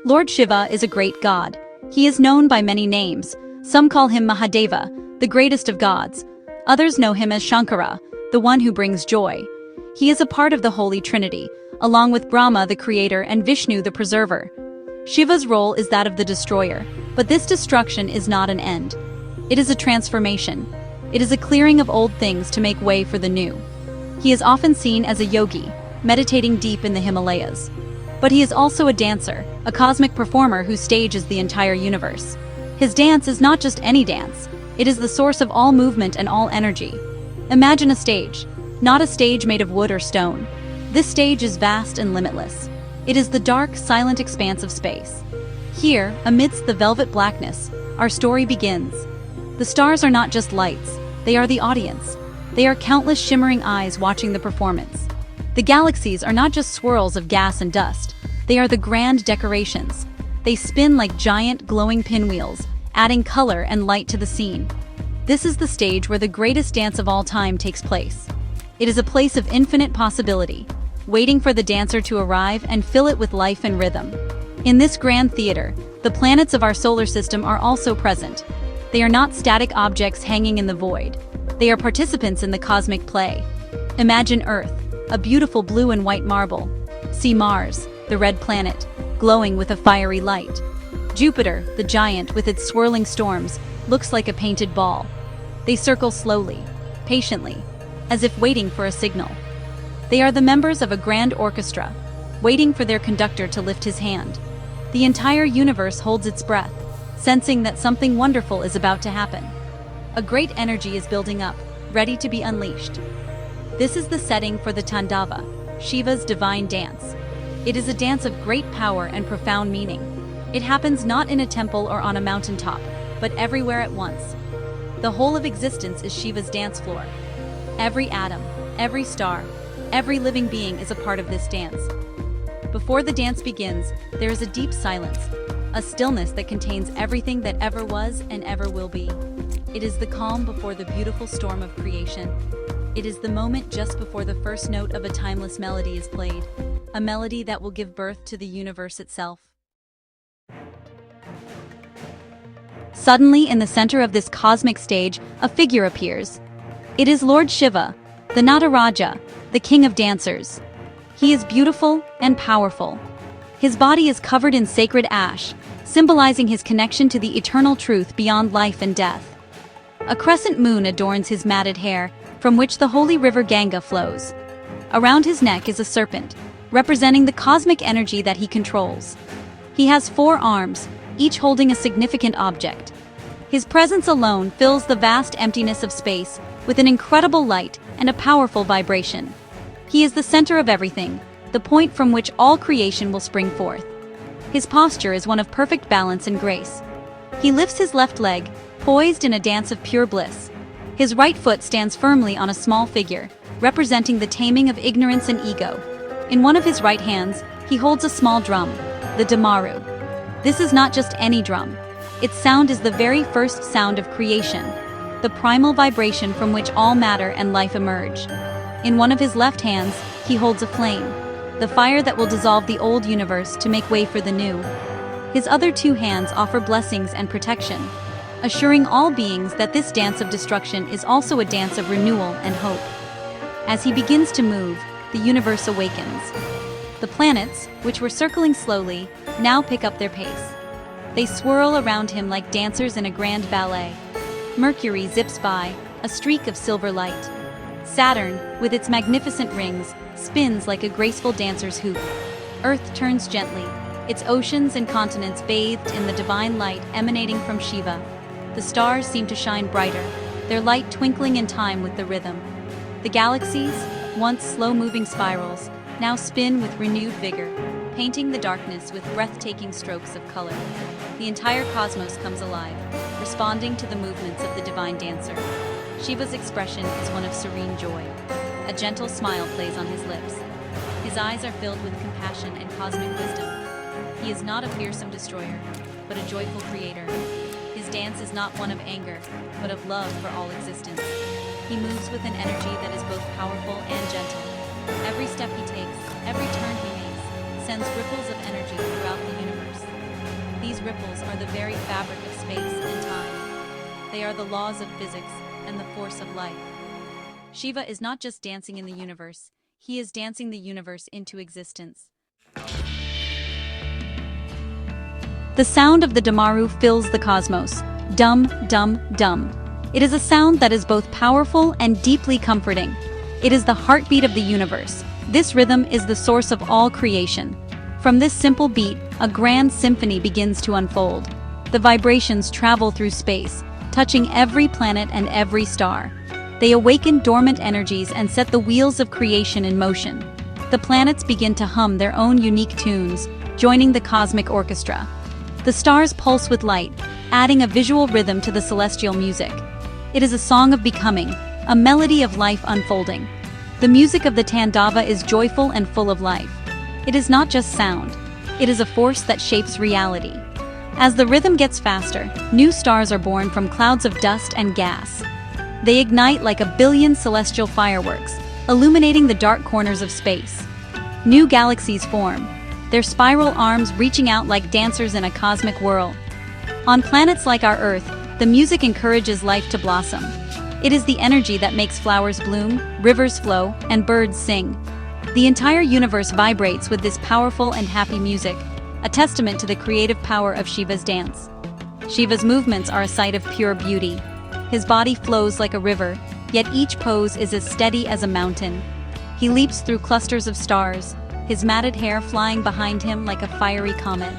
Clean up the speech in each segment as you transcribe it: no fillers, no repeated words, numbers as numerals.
Lord Shiva is a great god. He is known by many names. Some call him Mahadeva, the greatest of gods. Others know him as Shankara, the one who brings joy. He is a part of the Holy Trinity, along with Brahma, the creator, and Vishnu, the preserver. Shiva's role is that of the destroyer, but this destruction is not an end. It is a transformation. It is a clearing of old things to make way for the new. He is often seen as a yogi, meditating deep in the Himalayas. But he is also a dancer, a cosmic performer who stages the entire universe. His dance is not just any dance. It is the source of all movement and all energy. Imagine a stage, not a stage made of wood or stone. This stage is vast and limitless. It is the dark, silent expanse of space. Here, amidst the velvet blackness, our story begins. The stars are not just lights, they are the audience. They are countless shimmering eyes watching the performance. The galaxies are not just swirls of gas and dust, they are the grand decorations. They spin like giant, glowing pinwheels, adding color and light to the scene. This is the stage where the greatest dance of all time takes place. It is a place of infinite possibility, waiting for the dancer to arrive and fill it with life and rhythm. In this grand theater, the planets of our solar system are also present. They are not static objects hanging in the void. They are participants in the cosmic play. Imagine Earth, a beautiful blue and white marble. See Mars, the red planet, glowing with a fiery light. Jupiter, the giant with its swirling storms, looks like a painted ball. They circle slowly, patiently, as if waiting for a signal. They are the members of a grand orchestra, waiting for their conductor to lift his hand. The entire universe holds its breath, sensing that something wonderful is about to happen. A great energy is building up, ready to be unleashed. This is the setting for the Tandava, Shiva's divine dance. It is a dance of great power and profound meaning. It happens not in a temple or on a mountaintop, but everywhere at once. The whole of existence is Shiva's dance floor. Every atom, every star, every living being is a part of this dance. Before the dance begins, there is a deep silence, a stillness that contains everything that ever was and ever will be. It is the calm before the beautiful storm of creation. It is the moment just before the first note of a timeless melody is played, a melody that will give birth to the universe itself. Suddenly, in the center of this cosmic stage, a figure appears. It is Lord Shiva, the Nataraja, the king of dancers. He is beautiful and powerful. His body is covered in sacred ash, symbolizing his connection to the eternal truth beyond life and death. A crescent moon adorns his matted hair, from which the holy river Ganga flows. Around his neck is a serpent, representing the cosmic energy that he controls. He has 4 arms, each holding a significant object. His presence alone fills the vast emptiness of space with an incredible light and a powerful vibration. He is the center of everything, the point from which all creation will spring forth. His posture is one of perfect balance and grace. He lifts his left leg, poised in a dance of pure bliss. His right foot stands firmly on a small figure, representing the taming of ignorance and ego. In one of his right hands, he holds a small drum, the Damaru. This is not just any drum. Its sound is the very first sound of creation, the primal vibration from which all matter and life emerge. In one of his left hands, he holds a flame, the fire that will dissolve the old universe to make way for the new. His other 2 hands offer blessings and protection, assuring all beings that this dance of destruction is also a dance of renewal and hope. As he begins to move, the universe awakens. The planets, which were circling slowly, now pick up their pace. They swirl around him like dancers in a grand ballet. Mercury zips by, a streak of silver light. Saturn, with its magnificent rings, spins like a graceful dancer's hoop. Earth turns gently, its oceans and continents bathed in the divine light emanating from Shiva. The stars seem to shine brighter, their light twinkling in time with the rhythm. The galaxies, once slow-moving spirals, now spin with renewed vigor, painting the darkness with breathtaking strokes of color. The entire cosmos comes alive, responding to the movements of the divine dancer. Shiva's expression is one of serene joy. A gentle smile plays on his lips. His eyes are filled with compassion and cosmic wisdom. He is not a fearsome destroyer, but a joyful creator. His dance is not one of anger, but of love for all existence. He moves with an energy that is both powerful and gentle. Every step he takes, every turn he makes, sends ripples of energy throughout the universe. These ripples are the very fabric of space and time. They are the laws of physics and the force of life. Shiva is not just dancing in the universe, he is dancing the universe into existence. The sound of the Damaru fills the cosmos. Dum, dum, dum. It is a sound that is both powerful and deeply comforting. It is the heartbeat of the universe. This rhythm is the source of all creation. From this simple beat, a grand symphony begins to unfold. The vibrations travel through space, touching every planet and every star. They awaken dormant energies and set the wheels of creation in motion. The planets begin to hum their own unique tunes, joining the cosmic orchestra. The stars pulse with light, adding a visual rhythm to the celestial music. It is a song of becoming, a melody of life unfolding. The music of the Tandava is joyful and full of life. It is not just sound, it is a force that shapes reality. As the rhythm gets faster, new stars are born from clouds of dust and gas. They ignite like a billion celestial fireworks, illuminating the dark corners of space. New galaxies form, their spiral arms reaching out like dancers in a cosmic whirl. On planets like our Earth, the music encourages life to blossom. It is the energy that makes flowers bloom, rivers flow, and birds sing. The entire universe vibrates with this powerful and happy music, a testament to the creative power of Shiva's dance. Shiva's movements are a sight of pure beauty. His body flows like a river, yet each pose is as steady as a mountain. He leaps through clusters of stars, his matted hair flying behind him like a fiery comet.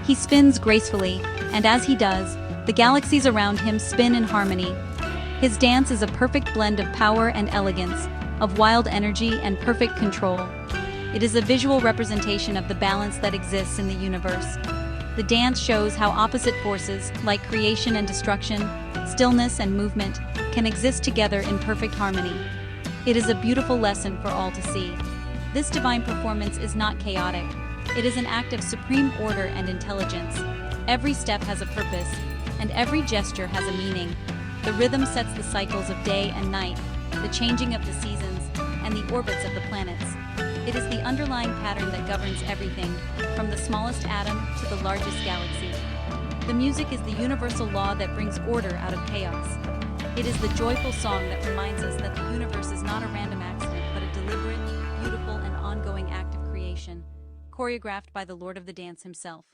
He spins gracefully, and as he does, the galaxies around him spin in harmony. His dance is a perfect blend of power and elegance, of wild energy and perfect control. It is a visual representation of the balance that exists in the universe. The dance shows how opposite forces, like creation and destruction, stillness and movement, can exist together in perfect harmony. It is a beautiful lesson for all to see. This divine performance is not chaotic. It is an act of supreme order and intelligence. Every step has a purpose, and every gesture has a meaning. The rhythm sets the cycles of day and night, the changing of the seasons, and the orbits of the planets. It is the underlying pattern that governs everything, from the smallest atom to the largest galaxy. The music is the universal law that brings order out of chaos. It is the joyful song that reminds us that the universe is not a random accident, but a deliberate, beautiful, and ongoing act of creation, choreographed by the Lord of the Dance himself.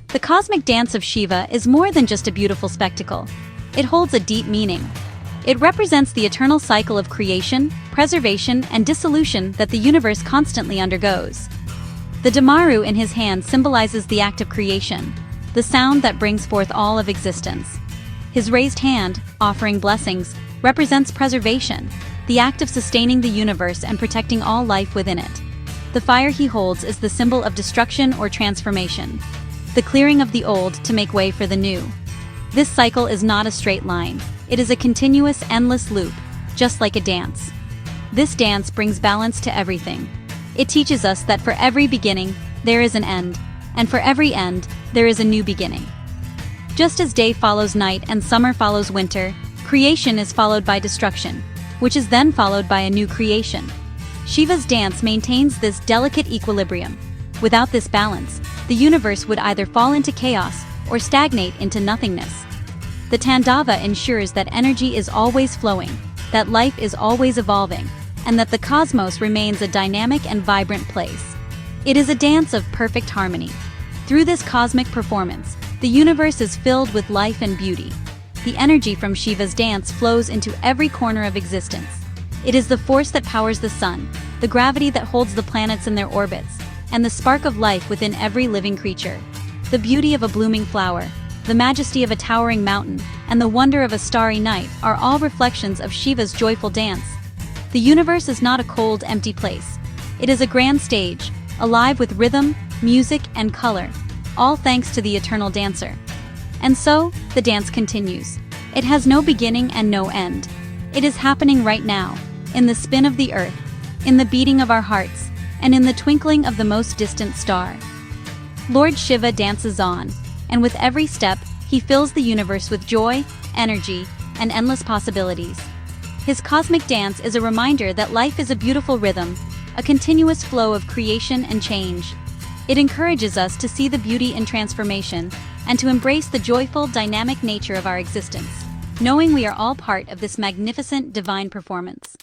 The cosmic dance of Shiva is more than just a beautiful spectacle. It holds a deep meaning. It represents the eternal cycle of creation, preservation, and dissolution that the universe constantly undergoes. The Damaru in his hand symbolizes the act of creation, the sound that brings forth all of existence. His raised hand, offering blessings, represents preservation, the act of sustaining the universe and protecting all life within it. The fire he holds is the symbol of destruction or transformation, the clearing of the old to make way for the new. This cycle is not a straight line. It is a continuous, endless loop, just like a dance. This dance brings balance to everything. It teaches us that for every beginning, there is an end, and for every end, there is a new beginning. Just as day follows night and summer follows winter, creation is followed by destruction, which is then followed by a new creation. Shiva's dance maintains this delicate equilibrium. Without this balance, the universe would either fall into chaos or stagnate into nothingness. The Tandava ensures that energy is always flowing, that life is always evolving, and that the cosmos remains a dynamic and vibrant place. It is a dance of perfect harmony. Through this cosmic performance, the universe is filled with life and beauty. The energy from Shiva's dance flows into every corner of existence. It is the force that powers the sun, the gravity that holds the planets in their orbits, and the spark of life within every living creature. The beauty of a blooming flower, the majesty of a towering mountain, and the wonder of a starry night are all reflections of Shiva's joyful dance. The universe is not a cold, empty place. It is a grand stage, alive with rhythm, music, and color, all thanks to the eternal dancer. And so, the dance continues. It has no beginning and no end. It is happening right now, in the spin of the earth, in the beating of our hearts, and in the twinkling of the most distant star. Lord Shiva dances on, and with every step, he fills the universe with joy, energy, and endless possibilities. His cosmic dance is a reminder that life is a beautiful rhythm, a continuous flow of creation and change. It encourages us to see the beauty in transformation and to embrace the joyful, dynamic nature of our existence, knowing we are all part of this magnificent divine performance.